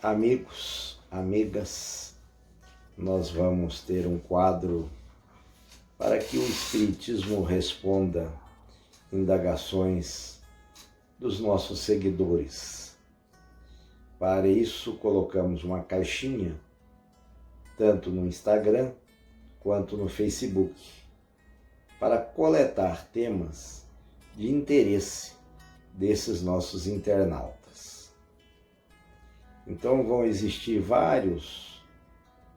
Amigos, amigas, nós vamos ter um quadro para que o Espiritismo responda indagações dos nossos seguidores. Para isso, colocamos uma caixinha, tanto no Instagram quanto no Facebook, para coletar temas de interesse desses nossos internautas. Então vão existir vários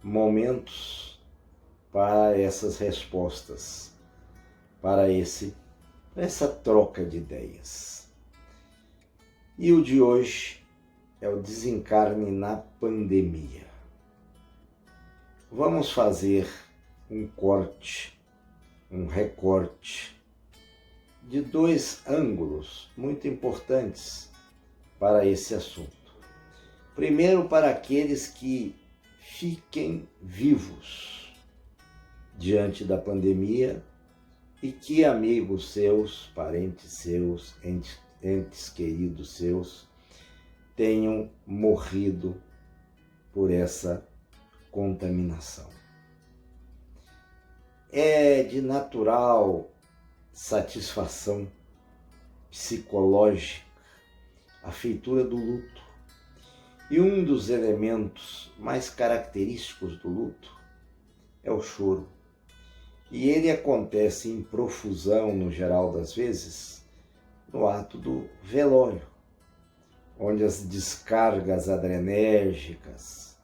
momentos para essas respostas, para essa troca de ideias. E o de hoje é o desencarne na pandemia. Vamos fazer um corte, um recorte de dois ângulos muito importantes para esse assunto. Primeiro, para aqueles que fiquem vivos diante da pandemia e que amigos seus, parentes seus, entes queridos seus tenham morrido por essa contaminação. É de natural satisfação psicológica a feitura do luto. E um dos elementos mais característicos do luto é o choro. E ele acontece em profusão, no geral das vezes, no ato do velório, onde as descargas adrenérgicas,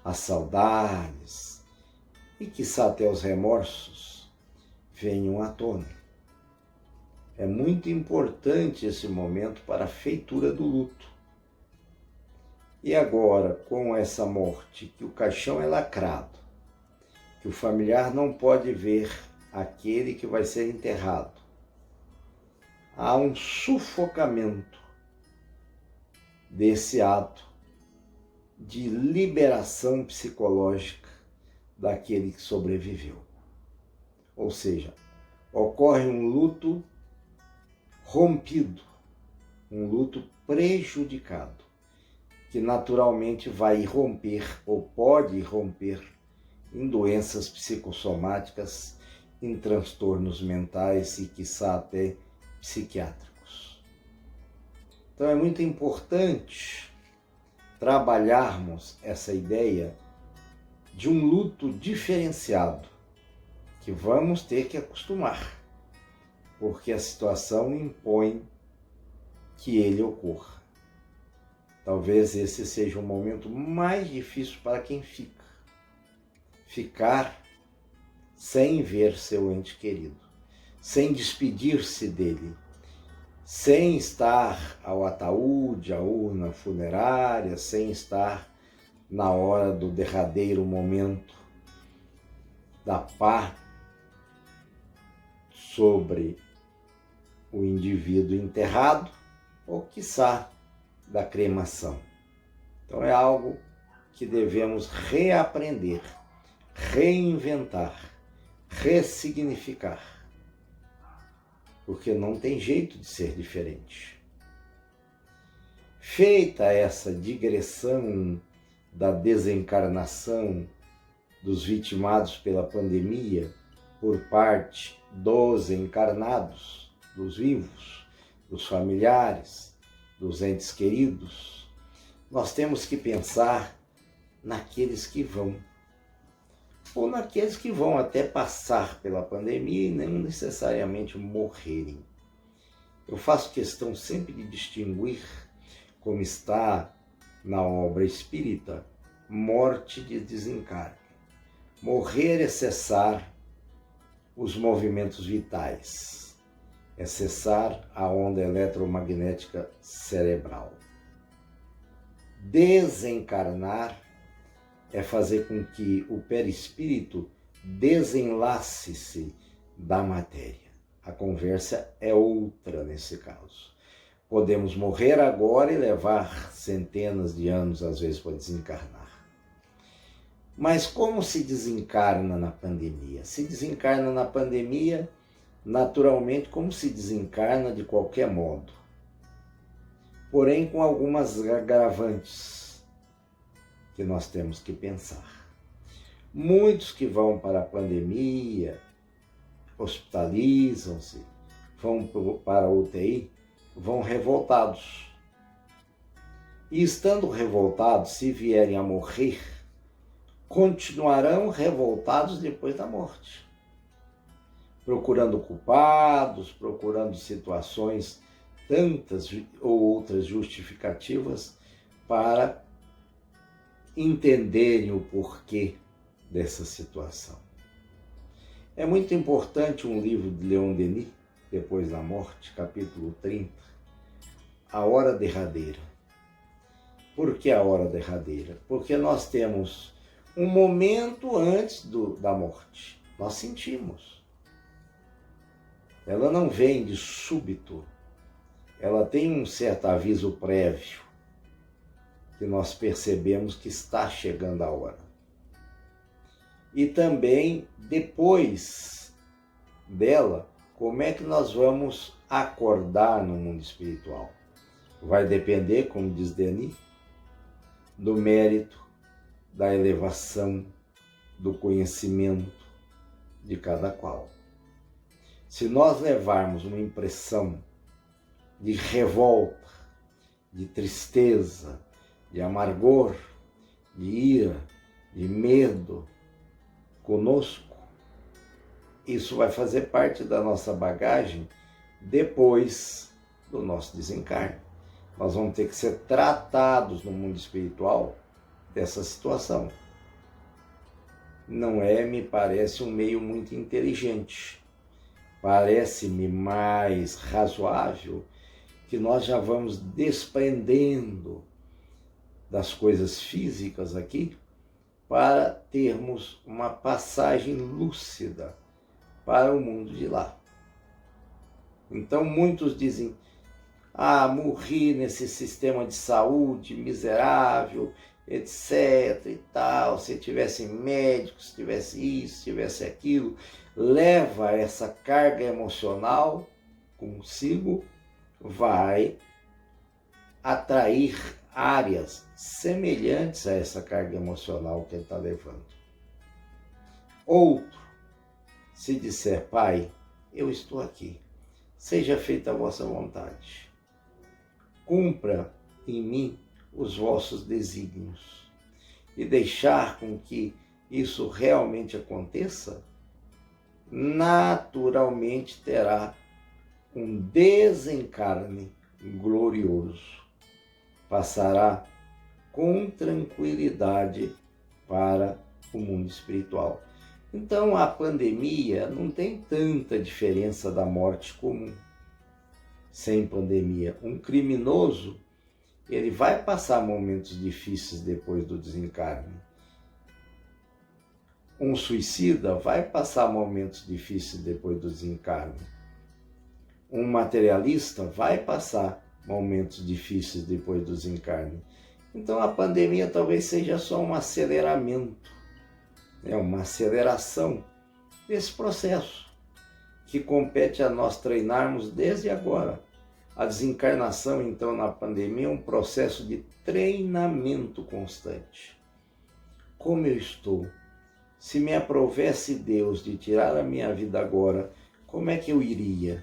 as saudades e, quiçá, até os remorsos venham à tona. É muito importante esse momento para a feitura do luto. E agora, com essa morte, que o caixão é lacrado, que o familiar não pode ver aquele que vai ser enterrado, há um sufocamento desse ato de liberação psicológica daquele que sobreviveu. Ou seja, ocorre um luto rompido, um luto prejudicado, que naturalmente vai irromper ou pode irromper em doenças psicossomáticas, em transtornos mentais e, quiçá, até psiquiátricos. Então é muito importante trabalharmos essa ideia de um luto diferenciado, que vamos ter que acostumar, porque a situação impõe que ele ocorra. Talvez esse seja o momento mais difícil para quem fica. Ficar sem ver seu ente querido, sem despedir-se dele, sem estar ao ataúde, à urna funerária, sem estar na hora do derradeiro momento da pá sobre o indivíduo enterrado, ou quiçá da cremação. Então é algo que devemos reaprender, reinventar, ressignificar, porque não tem jeito de ser diferente. Feita essa digressão da desencarnação dos vitimados pela pandemia por parte dos encarnados, dos vivos, dos familiares, dos entes queridos, nós temos que pensar naqueles que vão, ou naqueles que vão até passar pela pandemia e não necessariamente morrerem. Eu faço questão sempre de distinguir, como está na obra espírita, morte de desencarne. Morrer é cessar os movimentos vitais, é cessar a onda eletromagnética cerebral. Desencarnar é fazer com que o perispírito desenlace-se da matéria. A conversa é outra nesse caso. Podemos morrer agora e levar centenas de anos, às vezes, para desencarnar. Mas como se desencarna na pandemia? Se desencarna na pandemia, naturalmente, como se desencarna de qualquer modo. Porém, com algumas agravantes. que nós temos que pensar. Muitos que vão para a pandemia, hospitalizam-se, vão para a UTI, vão revoltados. E estando revoltados, se vierem a morrer, continuarão revoltados depois da morte, procurando culpados, procurando situações, tantas ou outras justificativas para entenderem o porquê dessa situação. É muito importante um livro de Leon Denis, Depois da Morte, capítulo 30, A Hora Derradeira. Por que a hora derradeira? Porque nós temos um momento antes da morte. Nós sentimos. Ela não vem de súbito. Ela tem um certo aviso prévio que nós percebemos que está chegando a hora. E também, depois dela, como é que nós vamos acordar no mundo espiritual? Vai depender, como diz Denis, do mérito, da elevação, do conhecimento de cada qual. Se nós levarmos uma impressão de revolta, de tristeza, de amargor, de ira, de medo conosco, isso vai fazer parte da nossa bagagem depois do nosso desencarne. Nós vamos ter que ser tratados no mundo espiritual dessa situação. Não é, me parece, um meio muito inteligente. Parece-me mais razoável que nós já vamos desprendendo das coisas físicas aqui para termos uma passagem lúcida para o mundo de lá. Então muitos dizem: morri nesse sistema de saúde miserável, etc e tal, se tivesse médicos, se tivesse isso, se tivesse aquilo. Leva essa carga emocional consigo, vai atrair áreas semelhantes a essa carga emocional que ele está levando. Outro, se disser: Pai, eu estou aqui, seja feita a vossa vontade, cumpra em mim os vossos desígnios, e deixar com que isso realmente aconteça, naturalmente terá um desencarne glorioso. Passará com tranquilidade para o mundo espiritual. Então a pandemia não tem tanta diferença da morte comum. Sem pandemia, um criminoso, ele vai passar momentos difíceis depois do desencarne. Um suicida vai passar momentos difíceis depois do desencarne. Um materialista vai passar momentos difíceis depois do desencarne. Então a pandemia talvez seja só um aceleramento, uma aceleração desse processo, que compete a nós treinarmos desde agora. A desencarnação, então, na pandemia é um processo de treinamento constante. Como eu estou? Se me aprovesse Deus de tirar a minha vida agora, como é que eu iria?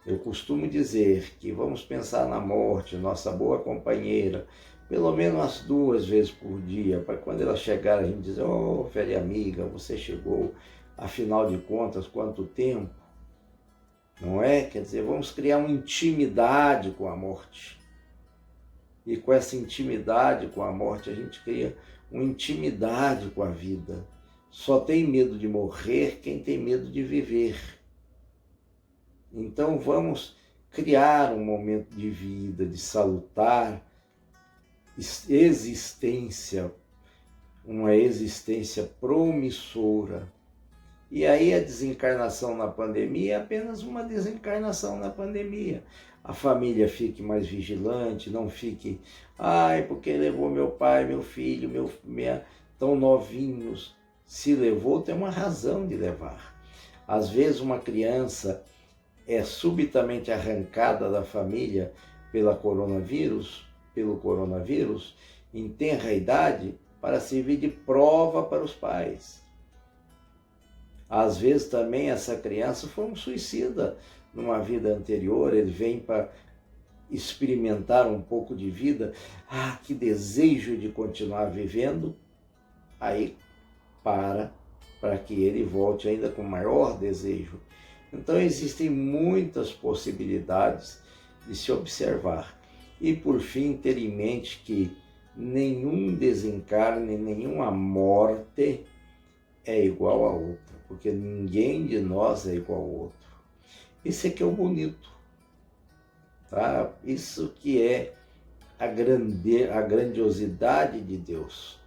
Eu costumo dizer que vamos pensar na morte, nossa boa companheira, pelo menos umas 2 vezes por dia, para quando ela chegar a gente dizer: oh, velha amiga, você chegou, afinal de contas, quanto tempo? Não é? Quer dizer, vamos criar uma intimidade com a morte. E com essa intimidade com a morte, a gente cria uma intimidade com a vida. Só tem medo de morrer quem tem medo de viver. Então vamos criar um momento de vida, de salutar existência, uma existência promissora. E aí a desencarnação na pandemia é apenas uma desencarnação na pandemia. A família fique mais vigilante, não fique: porque levou meu pai, meu filho, tão novinhos. Se levou, tem uma razão de levar. Às vezes uma criança é subitamente arrancada da família pelo coronavírus, em tenra idade, para servir de prova para os pais. Às vezes também essa criança foi um suicida numa vida anterior, ele vem para experimentar um pouco de vida, que desejo de continuar vivendo, aí para que ele volte ainda com maior desejo. Então existem muitas possibilidades de se observar. E por fim, ter em mente que nenhum desencarne, nenhuma morte é igual a outra, porque ninguém de nós é igual ao outro. Isso é que é o bonito, tá? Isso que é a grandiosidade de Deus.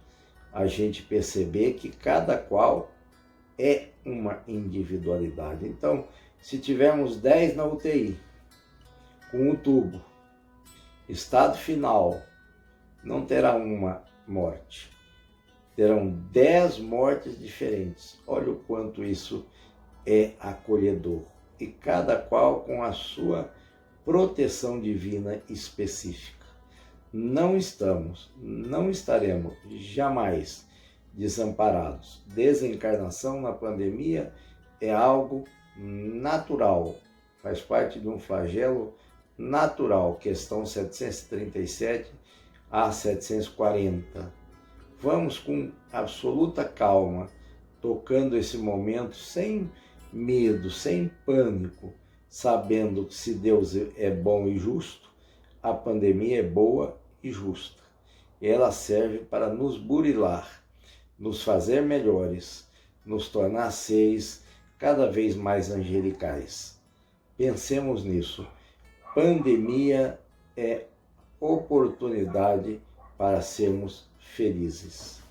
A gente perceber que cada qual é uma individualidade. Então, se tivermos 10 na UTI, com um tubo, estado final, não terá uma morte. Terão 10 mortes diferentes. Olha o quanto isso é acolhedor. E cada qual com a sua proteção divina específica. Não estaremos jamais desamparados. Desencarnação na pandemia é algo natural, faz parte de um flagelo natural, questão 737 a 740. Vamos com absoluta calma, tocando esse momento sem medo, sem pânico, sabendo que se Deus é bom e justo, a pandemia é boa e justa. Ela serve para nos burilar, nos fazer melhores, nos tornar seres cada vez mais angelicais. Pensemos nisso. Pandemia é oportunidade para sermos felizes.